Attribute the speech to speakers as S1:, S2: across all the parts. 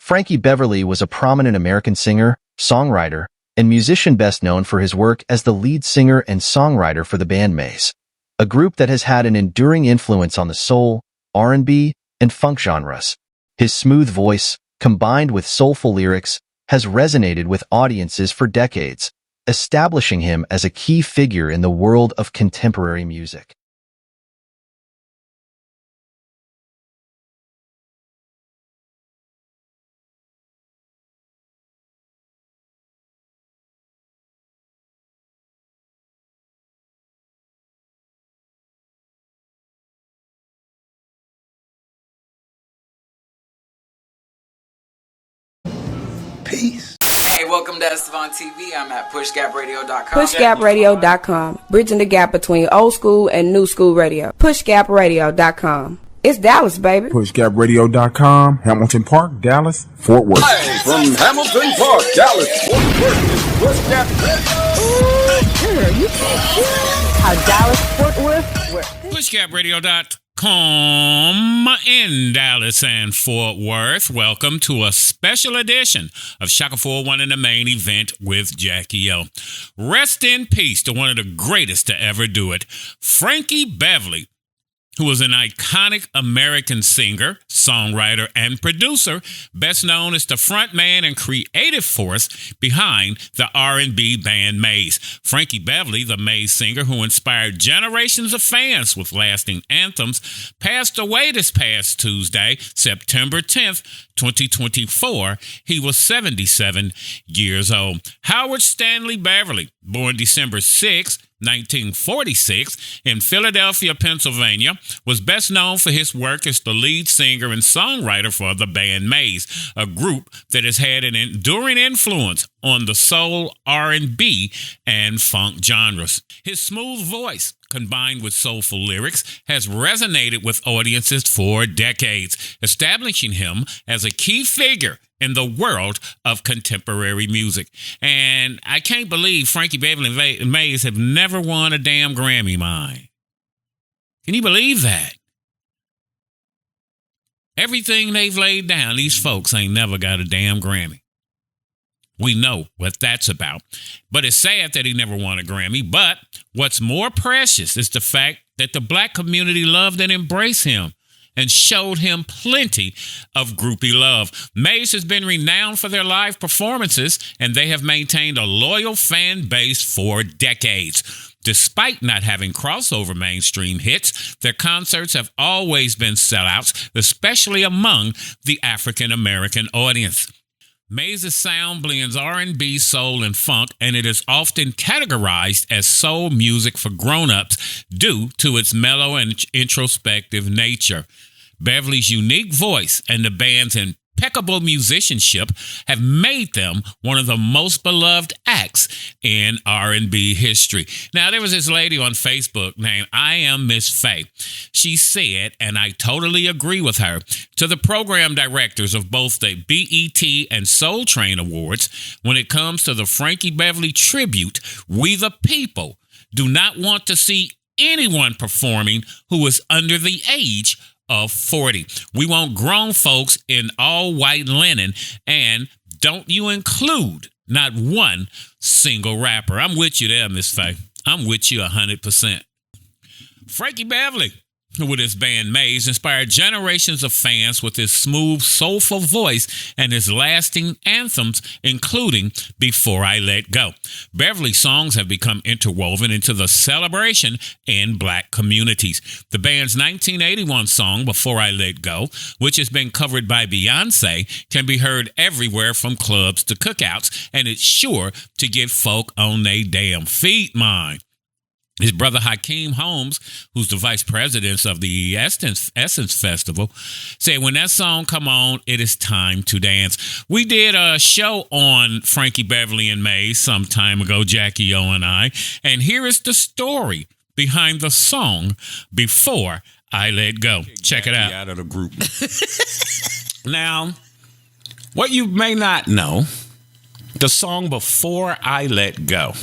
S1: Frankie Beverly was a prominent American singer, songwriter, and musician best known for his work as the lead singer and songwriter for the band Maze, a group that has had an enduring influence on the soul, R&B, and funk genres. His smooth voice, combined with soulful lyrics, has resonated with audiences for decades, establishing him as a key figure in the world of contemporary music.
S2: Peace.
S3: Hey, welcome to Estevan TV. I'm at PushGapRadios.com.
S4: PushGapRadios.com. Bridging the gap between old school and new school radio. PushGapRadios.com. It's Dallas, baby.
S2: PushGapRadios.com. Hamilton Park, Dallas, Fort Worth.
S5: Hey, from Hamilton Park, Dallas, Fort Worth, PushGap Radio.
S4: You can't how Dallas, Fort Worth.
S6: PushGapRadio.com in Dallas and Fort Worth. Welcome to a special edition of Shaka 401 in the main event with Jackie O. Rest in peace to one of the greatest to ever do it, Frankie Beverly, who was an iconic American singer, songwriter, and producer, best known as the frontman and creative force behind the R&B band Maze. Frankie Beverly, the Maze singer who inspired generations of fans with lasting anthems, passed away this past Tuesday, September 10th, 2024. He was 77 years old. Howard Stanley Beverly, born December 6, 1946, in Philadelphia, Pennsylvania, was best known for his work as the lead singer and songwriter for the band Maze, a group that has had an enduring influence on the soul, R&B, and funk genres. His smooth voice, combined with soulful lyrics, has resonated with audiences for decades, establishing him as a key figure in the world of contemporary music. And I can't believe Frankie Beverly and Maze have never won a damn Grammy, mine. Can you believe that? Everything they've laid down, these folks ain't never got a damn Grammy. We know what that's about. But it's sad that he never won a Grammy. But what's more precious is the fact that the black community loved and embraced him and showed him plenty of groupie love. Maze has been renowned for their live performances, and they have maintained a loyal fan base for decades. Despite not having crossover mainstream hits, their concerts have always been sellouts, especially among the African-American audience. Maze's sound blends R&B, soul, and funk, and it is often categorized as soul music for grown-ups due to its mellow and introspective nature. Beverly's unique voice and the band's impeccable musicianship have made them one of the most beloved acts in R&B history. Now, there was this lady on Facebook named I Am Miss Faye. She said, and I totally agree with her, to the program directors of both the BET and Soul Train Awards, when it comes to the Frankie Beverly tribute, we the people do not want to see anyone performing who is under the age of 40. We want grown folks in all white linen, and don't you include not one single rapper. I'm with you there, Miss Faye. I'm with you 100%. Frankie Beverly, with his band Maze, inspired generations of fans with his smooth, soulful voice and his lasting anthems, including Before I Let Go. Beverly's songs have become interwoven into the celebration in black communities. The band's 1981 song, Before I Let Go, which has been covered by Beyonce, can be heard everywhere from clubs to cookouts, and it's sure to get folk on they damn feet, mine. His brother Hakeem Holmes, who's the vice president of the Essence Festival, said when that song come on, it is time to dance. We did a show on Frankie Beverly and Maze some time ago, Jackie O and I, and here is the story behind the song Before I Let Go. Check it out.
S5: Out of the group.
S6: Now, what you may not know, the song Before I Let Go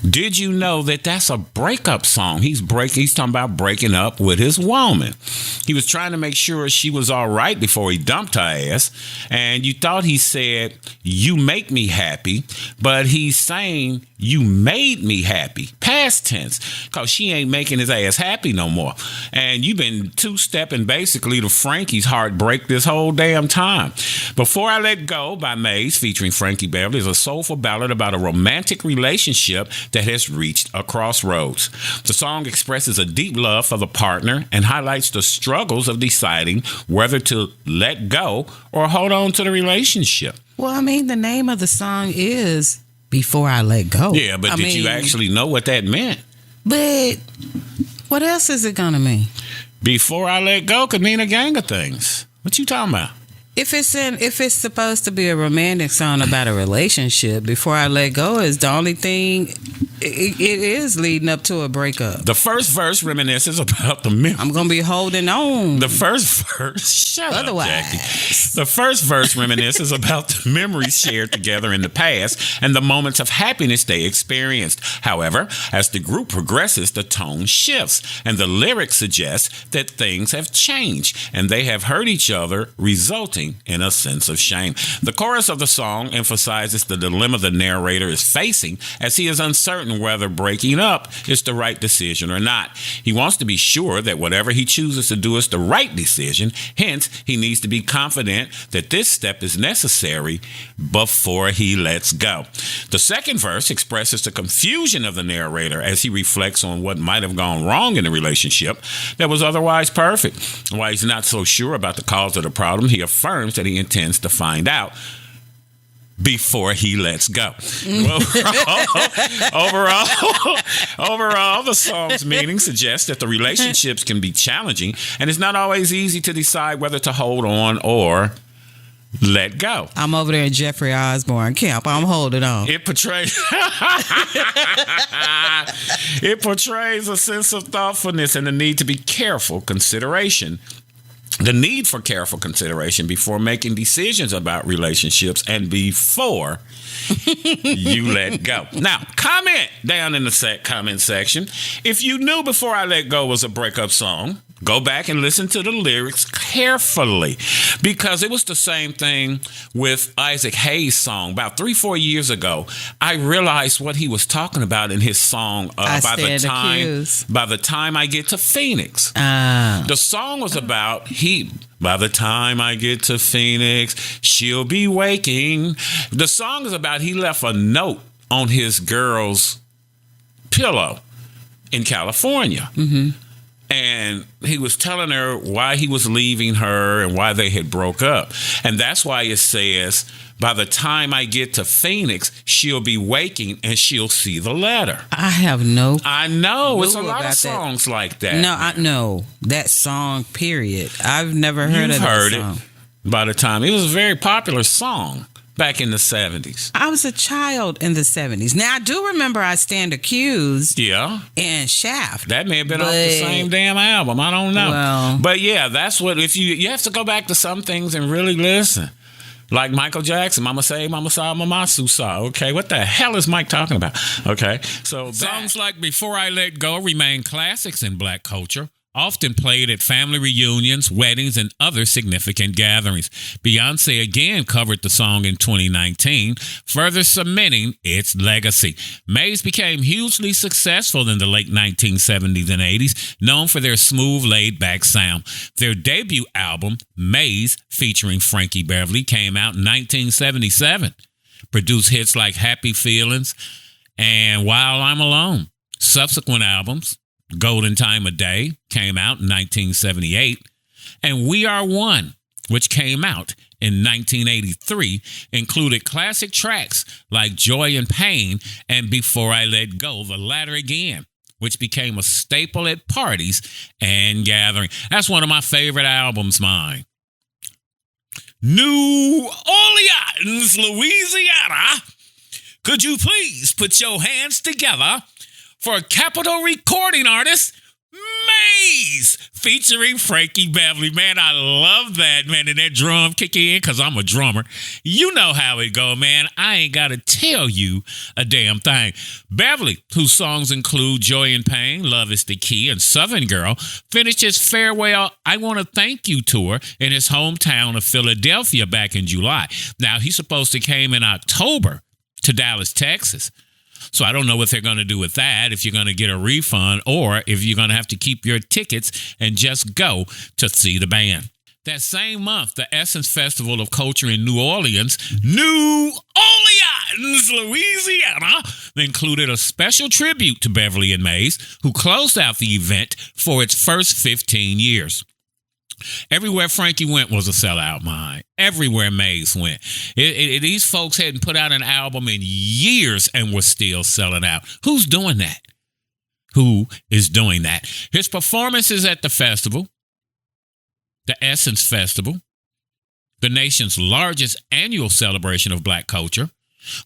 S6: Did you know that that's a breakup song? He's talking about breaking up with his woman. He was trying to make sure she was all right before he dumped her ass. And you thought he said, "You make me happy," but he's saying, "You made me happy." Past tense, because she ain't making his ass happy no more. And you've been two-stepping basically to Frankie's heartbreak this whole damn time. Before I Let Go by Maze, featuring Frankie Beverly, is a soulful ballad about a romantic relationship that has reached a crossroads. The song expresses a deep love for the partner and highlights the struggles of deciding whether to let go or hold on to the relationship.
S7: Well, I mean, the name of the song is Before I Let Go.
S6: Yeah, but did you actually know what that meant?
S7: But what else is it gonna mean?
S6: Before I Let Go could mean a gang of things. What you talking about?
S7: If it's supposed to be a romantic song about a relationship, Before I Let Go is the only thing. It is leading up to a breakup.
S6: The first verse reminisces about the memory.
S7: I'm gonna be holding on.
S6: The first verse. Shut
S7: Otherwise.
S6: up, Jackie. The first verse reminisces about the memories shared together in the past and the moments of happiness they experienced. However, as the group progresses, the tone shifts, and the lyrics suggest that things have changed and they have hurt each other, resulting in a sense of shame. The chorus of the song emphasizes the dilemma the narrator is facing as he is uncertain whether breaking up is the right decision or not. He wants to be sure that whatever he chooses to do is the right decision. Hence, he needs to be confident that this step is necessary before he lets go. The second verse expresses the confusion of the narrator as he reflects on what might have gone wrong in the relationship that was otherwise perfect. While he's not so sure about the cause of the problem, he affirms that he intends to find out before he lets go. Overall, the song's meaning suggests that the relationships can be challenging, and it's not always easy to decide whether to hold on or let go.
S7: I'm over there in Jeffrey Osborne camp. I'm holding on.
S6: It portrays a sense of thoughtfulness and the need to be careful consideration. The need for careful consideration before making decisions about relationships and before you let go. Now, comment down in the comment section. If you knew Before I Let Go was a breakup song, go back and listen to the lyrics carefully, because it was the same thing with Isaac Hayes' song. About 3-4 years ago, I realized what he was talking about in his song By the Time I Get to Phoenix. The song was about by the time I get to Phoenix, she'll be waking. The song is about he left a note on his girl's pillow in California. Mm-hmm. And he was telling her why he was leaving her and why they had broke up. And that's why it says, by the time I get to Phoenix, she'll be waking and she'll see the letter.
S7: I know.
S6: It's a lot of songs like that.
S7: No, I know. That song, period. I've never heard of that song.
S6: By the time. It was a very popular song back in the 70s.
S7: I was a child in the 70s. Now, I do remember I Stand Accused.
S6: Yeah.
S7: And Shaft.
S6: That may have been off the same damn album. I don't know.
S7: Well,
S6: but yeah, that's what, if you have to go back to some things and really listen. Like Michael Jackson, Mama Say, Mama Sa, Mama Susa. Okay, what the hell is Mike talking about? Okay, so songs like Before I Let Go remain classics in black culture, often played at family reunions, weddings, and other significant gatherings. Beyonce again covered the song in 2019, further cementing its legacy. Maze became hugely successful in the late 1970s and 80s, known for their smooth, laid-back sound. Their debut album, Maze, featuring Frankie Beverly, came out in 1977. Produced hits like Happy Feelings and While I'm Alone. Subsequent albums, Golden Time of Day, came out in 1978, and We Are One, which came out in 1983, included classic tracks like Joy and Pain and Before I Let Go, the latter again, which became a staple at parties and gatherings. That's one of my favorite albums, mine. New Orleans, Louisiana, could you please put your hands together for Capitol recording artist Maze featuring Frankie Beverly. Man, I love that, man. And that drum kick in because I'm a drummer. You know how it go, man. I ain't got to tell you a damn thing. Beverly, whose songs include Joy and Pain, Love is the Key, and Southern Girl, finished his farewell I Want to Thank You tour in his hometown of Philadelphia back in July. Now, he's supposed to came in October to Dallas, Texas. So I don't know what they're going to do with that, if you're going to get a refund or if you're going to have to keep your tickets and just go to see the band. That same month, the Essence Festival of Culture in New Orleans, Louisiana, included a special tribute to Beverly and Maze, who closed out the event for its first 15 years. Everywhere Frankie went was a sellout, mine. Everywhere Maze went. These folks hadn't put out an album in years and were still selling out. Who's doing that? Who is doing that? His performances at the festival, the Essence Festival, the nation's largest annual celebration of black culture,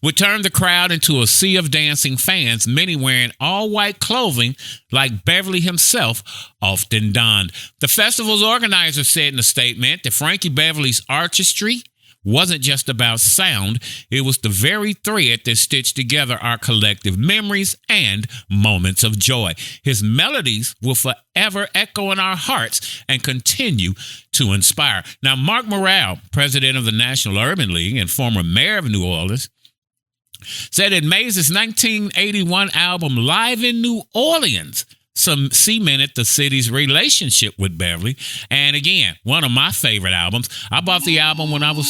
S6: would turn the crowd into a sea of dancing fans, many wearing all white clothing like Beverly himself often donned. The festival's organizer said in a statement that Frankie Beverly's artistry wasn't just about sound, it was the very thread that stitched together our collective memories and moments of joy. His melodies will forever echo in our hearts and continue to inspire. Now, Mark Morrell, president of the National Urban League and former mayor of New Orleans, said that Maze's 1981 album Live in New Orleans cemented the city's relationship with Beverly. And again, one of my favorite albums. I bought the album when I was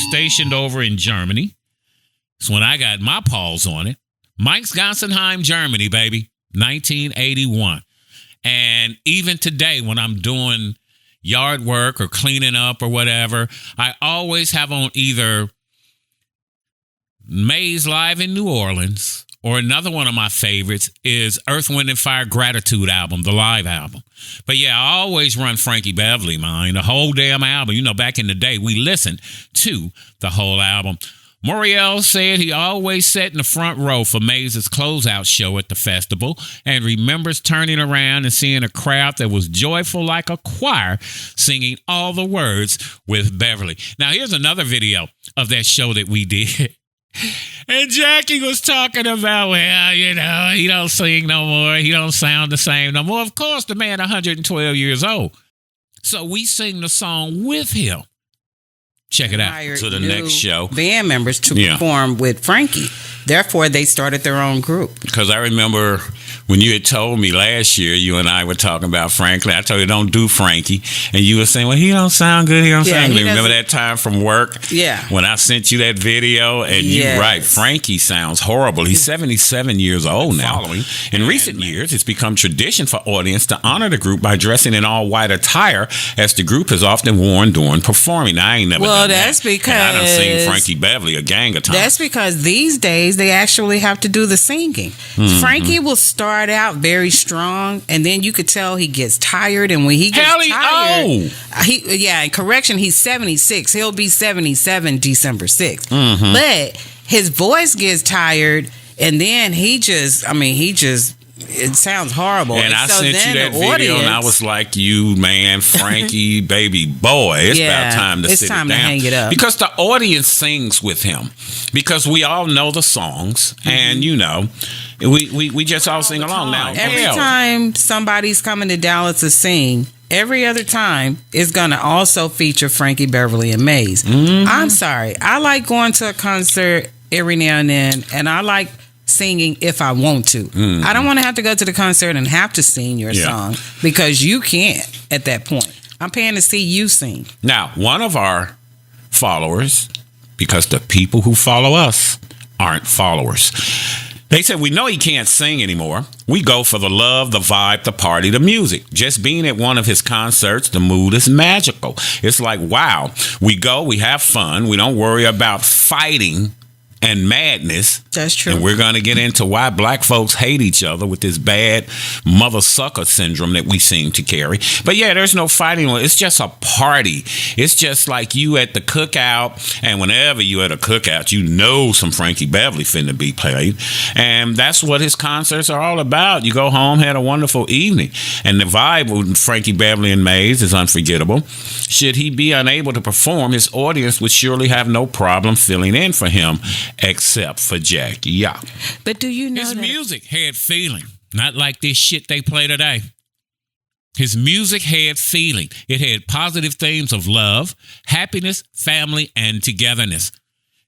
S6: stationed over in Germany. It's when I got my paws on it. Mike's Gansenheim, Germany, baby, 1981. And even today, when I'm doing yard work or cleaning up or whatever, I always have on either Maze Live in New Orleans, or another one of my favorites is Earth, Wind & Fire Gratitude album, the live album. But yeah, I always run Frankie Beverly, mine, the whole damn album. You know, back in the day, we listened to the whole album. Moriel said he always sat in the front row for Maze's closeout show at the festival and remembers turning around and seeing a crowd that was joyful like a choir singing all the words with Beverly. Now, here's another video of that show that we did. And Jackie was talking about, well, you know, he don't sing no more. He don't sound the same no more. Of course, the man 112 years old. So we sing the song with him. Check it out.
S7: To
S6: the next show.
S7: Band members to perform with Frankie. Therefore, they started their own group.
S6: Because I remember when you had told me last year, you and I were talking about Frankie. I told you, don't do Frankie. And you were saying, well, he don't sound good. He don't sound good. Remember that time from work?
S7: Yeah.
S6: When I sent you that video? And you're right. Frankie sounds horrible. He's 77 years old now. In recent years, it's become tradition for audience to honor the group by dressing in all white attire, as the group has often worn during performing. I ain't never done
S7: that's
S6: that.
S7: Because
S6: and I done seen Frankie Beverly a gang of times.
S7: That's because these days they actually have to do the singing. Mm-hmm. Frankie will start out very strong, and then you could tell he gets tired. And when he gets tired, and correction, he's 76. He'll be 77 December 6th. Mm-hmm. But his voice gets tired, and then it sounds horrible.
S6: And I sent you that video, and I was like, you, man, Frankie, baby boy, it's about time to sit down.
S7: To hang it up.
S6: Because the audience sings with him. Because we all know the songs, and, you know, we just all sing along now.
S7: Every time somebody's coming to Dallas to sing, every other time is going to also feature Frankie Beverly and Maze. Mm-hmm. I'm sorry. I like going to a concert every now and then, and I like singing if I want to. Mm-hmm. I don't want to have to go to the concert and have to sing your song, because you can't at that point. I'm paying to see you sing.
S6: Now, one of our followers, because the people who follow us aren't followers, they said, we know he can't sing anymore. We go for the love, the vibe, the party, the music. Just being at one of his concerts, the mood is magical. It's like, wow, we go, we have fun. We don't worry about fighting and madness.
S7: That's true.
S6: And we're going to get into why black folks hate each other with this bad mother sucker syndrome that we seem to carry. But yeah, there's no fighting. It's just a party. It's just like you at the cookout, and whenever you at a cookout, you know some Frankie Beverly finna be played. And that's what his concerts are all about. You go home, had a wonderful evening. And the vibe with Frankie Beverly and Maze is unforgettable. Should he be unable to perform, his audience would surely have no problem filling in for him, except for Jackie. Yeah.
S7: But do you know
S6: his
S7: that
S6: music had feeling, not like this shit they play today. His music had feeling. It had positive themes of love, happiness, family, and togetherness.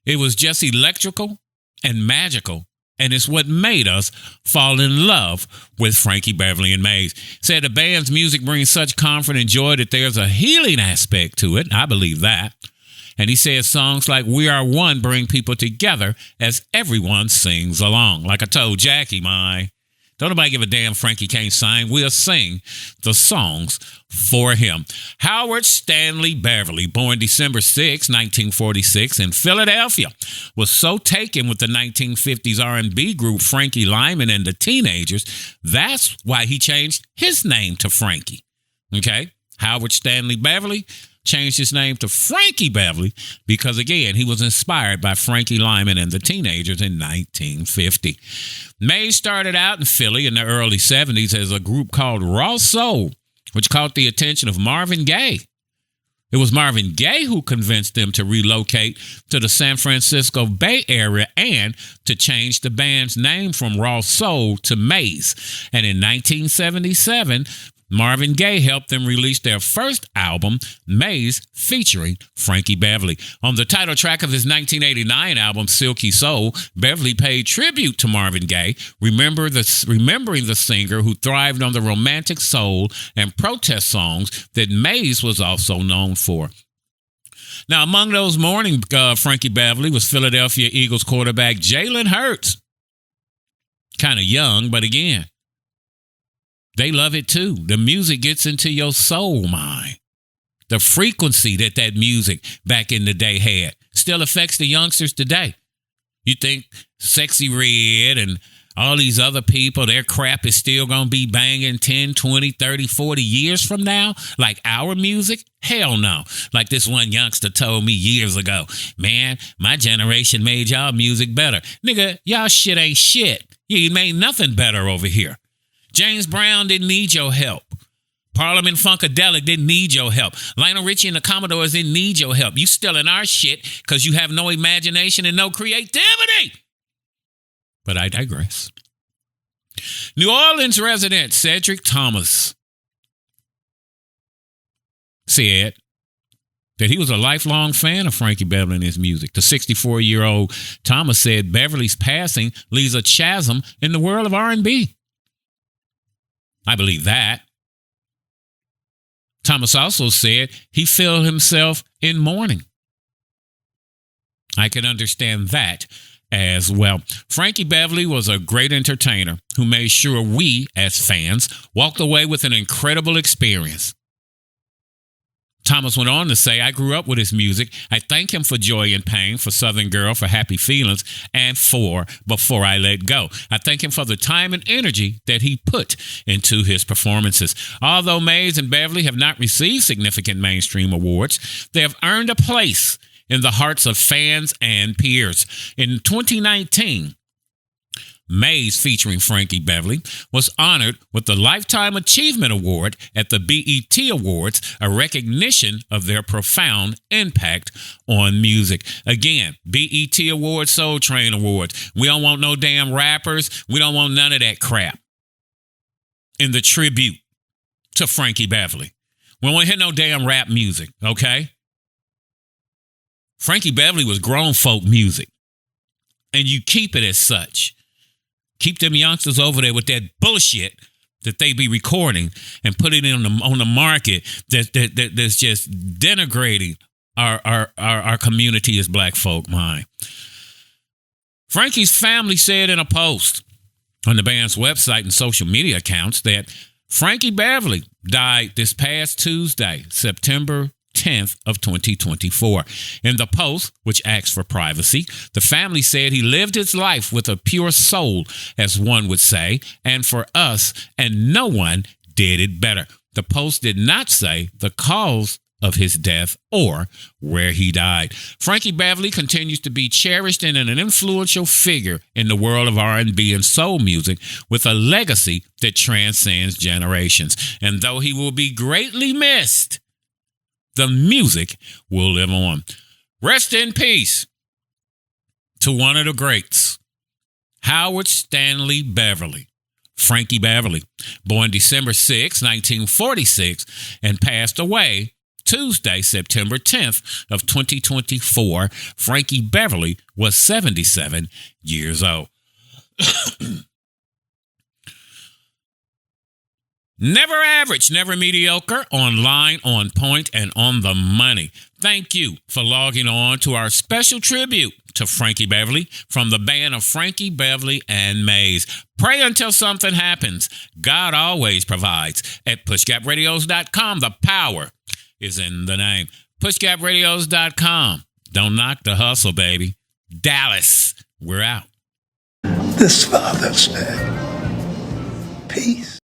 S6: It was just electrical and magical, and it's what made us fall in love with Frankie Beverly and Maze. Said the band's music brings such comfort and joy that there's a healing aspect to it. I believe that. And he says songs like We Are One bring people together as everyone sings along. Like I told Jackie, don't nobody give a damn Frankie can't sing. We'll sing the songs for him. Howard Stanley Beverly, born December 6, 1946 in Philadelphia, was so taken with the 1950s R&B group Frankie Lyman and the Teenagers, that's why he changed his name to Frankie. Okay? Howard Stanley Beverly changed his name to Frankie Beverly because, again, he was inspired by Frankie Lyman and the Teenagers in 1950. Maze started out in Philly in the early 70s as a group called Raw Soul, which caught the attention of Marvin Gaye. It was Marvin Gaye who convinced them to relocate to the San Francisco Bay Area and to change the band's name from Raw Soul to Maze. And in 1977, Marvin Gaye helped them release their first album, Maze, featuring Frankie Beverly. On the title track of his 1989 album, Silky Soul, Beverly paid tribute to Marvin Gaye, remembering the singer who thrived on the romantic soul and protest songs that Maze was also known for. Now, among those mourning Frankie Beverly was Philadelphia Eagles quarterback Jalen Hurts. Kind of young, but again, they love it too. The music gets into your soul, mind. The frequency that music back in the day had still affects the youngsters today. You think Sexy Red and all these other people, their crap is still going to be banging 10, 20, 30, 40 years from now? Like our music? Hell no. Like this one youngster told me years ago, man, my generation made y'all music better. Nigga, y'all shit ain't shit. You made nothing better over here. James Brown didn't need your help. Parliament Funkadelic didn't need your help. Lionel Richie and the Commodores didn't need your help. You still in our shit because you have no imagination and no creativity. But I digress. New Orleans resident Cedric Thomas said that he was a lifelong fan of Frankie Beverly and his music. The 64-year-old Thomas said Beverly's passing leaves a chasm in the world of R&B. I believe that. Thomas also said he felt himself in mourning. I can understand that as well. Frankie Beverly was a great entertainer who made sure we, as fans, walked away with an incredible experience. Thomas went on to say, I grew up with his music. I thank him for Joy and Pain, for Southern Girl, for Happy Feelings, and for Before I Let Go. I thank him for the time and energy that he put into his performances. Although Maze and Beverly have not received significant mainstream awards, they have earned a place in the hearts of fans and peers. In 2019, Maze, featuring Frankie Beverly, was honored with the Lifetime Achievement Award at the BET Awards, a recognition of their profound impact on music. Again, BET Awards, Soul Train Awards. We don't want no damn rappers. We don't want none of that crap in the tribute to Frankie Beverly. We don't want to hear no damn rap music, okay? Frankie Beverly was grown folk music, and you keep it as such. Keep them youngsters over there with that bullshit that they be recording and putting it on the market that's just denigrating our community as black folk, mind. Frankie's family said in a post on the band's website and social media accounts that Frankie Beverly died this past Tuesday, September 10th of 2024. In the post, which asked for privacy, the family said he lived his life with a pure soul, as one would say, and for us, and no one did it better. The post did not say the cause of his death or where he died. Frankie Beverly continues to be cherished and an influential figure in the world of R&B and soul music with a legacy that transcends generations. And though he will be greatly missed, the music will live on. Rest in peace to one of the greats, Howard Stanley Beverly. Frankie Beverly, born December 6, 1946, and passed away Tuesday, September 10th of 2024. Frankie Beverly was 77 years old. Never average, never mediocre, online, on point, and on the money. Thank you for logging on to our special tribute to Frankie Beverly from the band of Frankie Beverly and Maze. Pray until something happens. God always provides. At PushGapRadios.com, the power is in the name. PushGapRadios.com. Don't knock the hustle, baby. Dallas, we're out.
S8: This Father's Day. Peace.